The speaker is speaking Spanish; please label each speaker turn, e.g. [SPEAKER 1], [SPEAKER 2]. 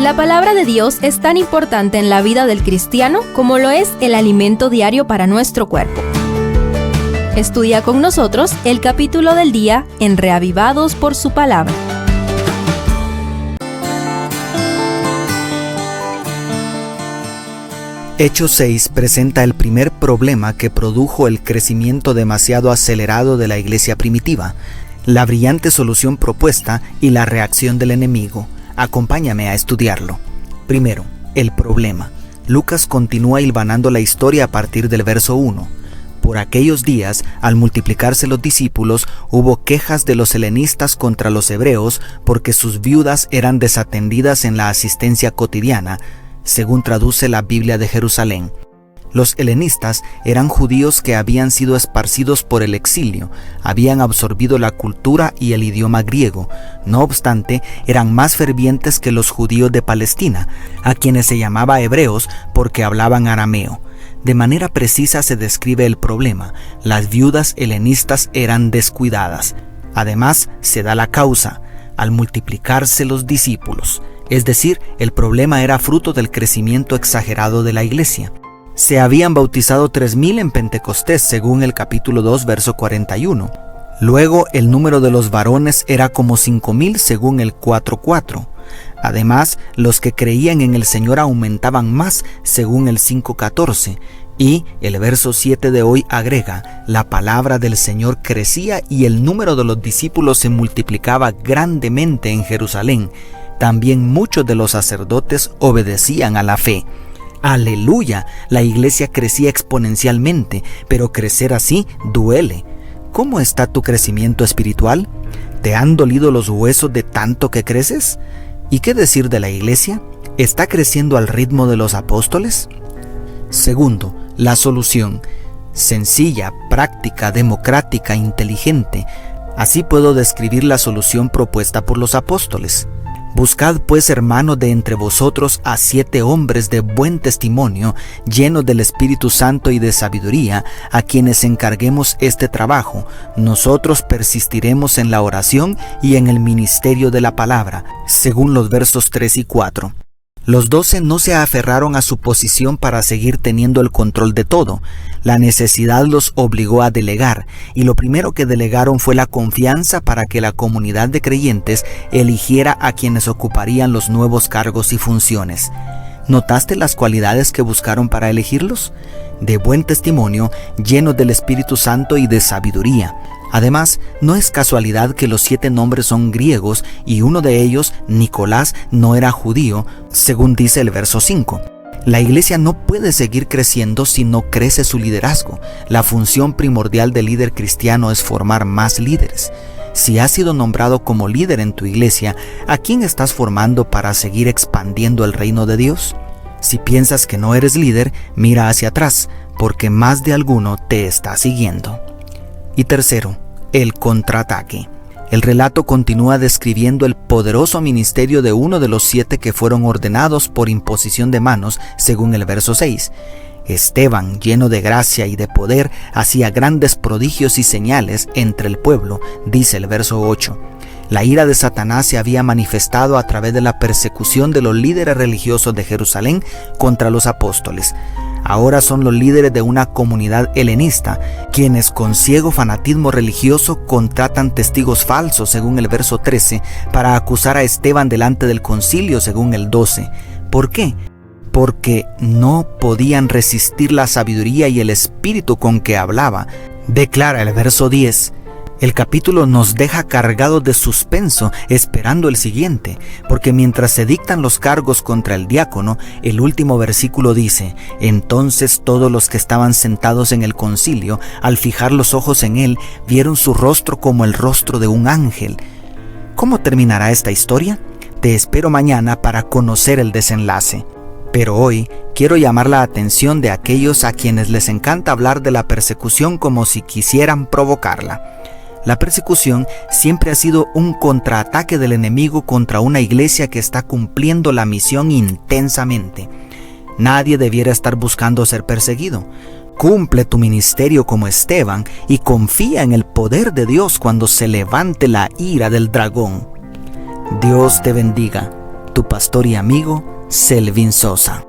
[SPEAKER 1] La palabra de Dios es tan importante en la vida del cristiano como lo es el alimento diario para nuestro cuerpo. Estudia con nosotros el capítulo del día en Reavivados por su palabra.
[SPEAKER 2] Hechos 6 presenta el primer problema que produjo el crecimiento demasiado acelerado de la iglesia primitiva, la brillante solución propuesta y la reacción del enemigo. Acompáñame a estudiarlo. Primero, el problema. Lucas continúa hilvanando la historia a partir del verso 1. Por aquellos días, al multiplicarse los discípulos, hubo quejas de los helenistas contra los hebreos porque sus viudas eran desatendidas en la asistencia cotidiana, según traduce la Biblia de Jerusalén. Los helenistas eran judíos que habían sido esparcidos por el exilio, habían absorbido la cultura y el idioma griego. No obstante, eran más fervientes que los judíos de Palestina, a quienes se llamaba hebreos porque hablaban arameo. De manera precisa se describe el problema: las viudas helenistas eran descuidadas. Además, se da la causa: al multiplicarse los discípulos. Es decir, el problema era fruto del crecimiento exagerado de la iglesia. Se habían bautizado 3,000 en Pentecostés, según el capítulo 2, verso 41. Luego, el número de los varones era como 5,000, según el 4:4. Además, los que creían en el Señor aumentaban más, según el 5:14. Y el verso 7 de hoy agrega: la palabra del Señor crecía y el número de los discípulos se multiplicaba grandemente en Jerusalén. También muchos de los sacerdotes obedecían a la fe. ¡Aleluya! La iglesia crecía exponencialmente, pero crecer así duele. ¿Cómo está tu crecimiento espiritual? ¿Te han dolido los huesos de tanto que creces? ¿Y qué decir de la iglesia? ¿Está creciendo al ritmo de los apóstoles? Segundo, la solución. Sencilla, práctica, democrática, inteligente. Así puedo describir la solución propuesta por los apóstoles. Buscad pues, hermanos, de entre vosotros a 7 hombres de buen testimonio, llenos del Espíritu Santo y de sabiduría, a quienes encarguemos este trabajo. Nosotros persistiremos en la oración y en el ministerio de la palabra, según los versos 3 y 4. Los 12 no se aferraron a su posición para seguir teniendo el control de todo. La necesidad los obligó a delegar, y lo primero que delegaron fue la confianza para que la comunidad de creyentes eligiera a quienes ocuparían los nuevos cargos y funciones. ¿Notaste las cualidades que buscaron para elegirlos? De buen testimonio, llenos del Espíritu Santo y de sabiduría. Además, no es casualidad que los 7 nombres son griegos y uno de ellos, Nicolás, no era judío, según dice el verso 5. La iglesia no puede seguir creciendo si no crece su liderazgo. La función primordial del líder cristiano es formar más líderes. Si has sido nombrado como líder en tu iglesia, ¿a quién estás formando para seguir expandiendo el reino de Dios? Si piensas que no eres líder, mira hacia atrás, porque más de alguno te está siguiendo. Y tercero, el contraataque. El relato continúa describiendo el poderoso ministerio de uno de los 7 que fueron ordenados por imposición de manos, según el verso 6. Esteban, lleno de gracia y de poder, hacía grandes prodigios y señales entre el pueblo, dice el verso 8. La ira de Satanás se había manifestado a través de la persecución de los líderes religiosos de Jerusalén contra los apóstoles. Ahora son los líderes de una comunidad helenista, quienes con ciego fanatismo religioso contratan testigos falsos, según el verso 13, para acusar a Esteban delante del concilio, según el 12. ¿Por qué? Porque no podían resistir la sabiduría y el espíritu con que hablaba. Declara el verso 10. El capítulo nos deja cargados de suspenso, esperando el siguiente, porque mientras se dictan los cargos contra el diácono, el último versículo dice: entonces todos los que estaban sentados en el concilio, al fijar los ojos en él, vieron su rostro como el rostro de un ángel. ¿Cómo terminará esta historia? Te espero mañana para conocer el desenlace. Pero hoy quiero llamar la atención de aquellos a quienes les encanta hablar de la persecución como si quisieran provocarla. La persecución siempre ha sido un contraataque del enemigo contra una iglesia que está cumpliendo la misión intensamente. Nadie debiera estar buscando ser perseguido. Cumple tu ministerio como Esteban y confía en el poder de Dios cuando se levante la ira del dragón. Dios te bendiga. tu pastor y amigo, Selvin Sosa.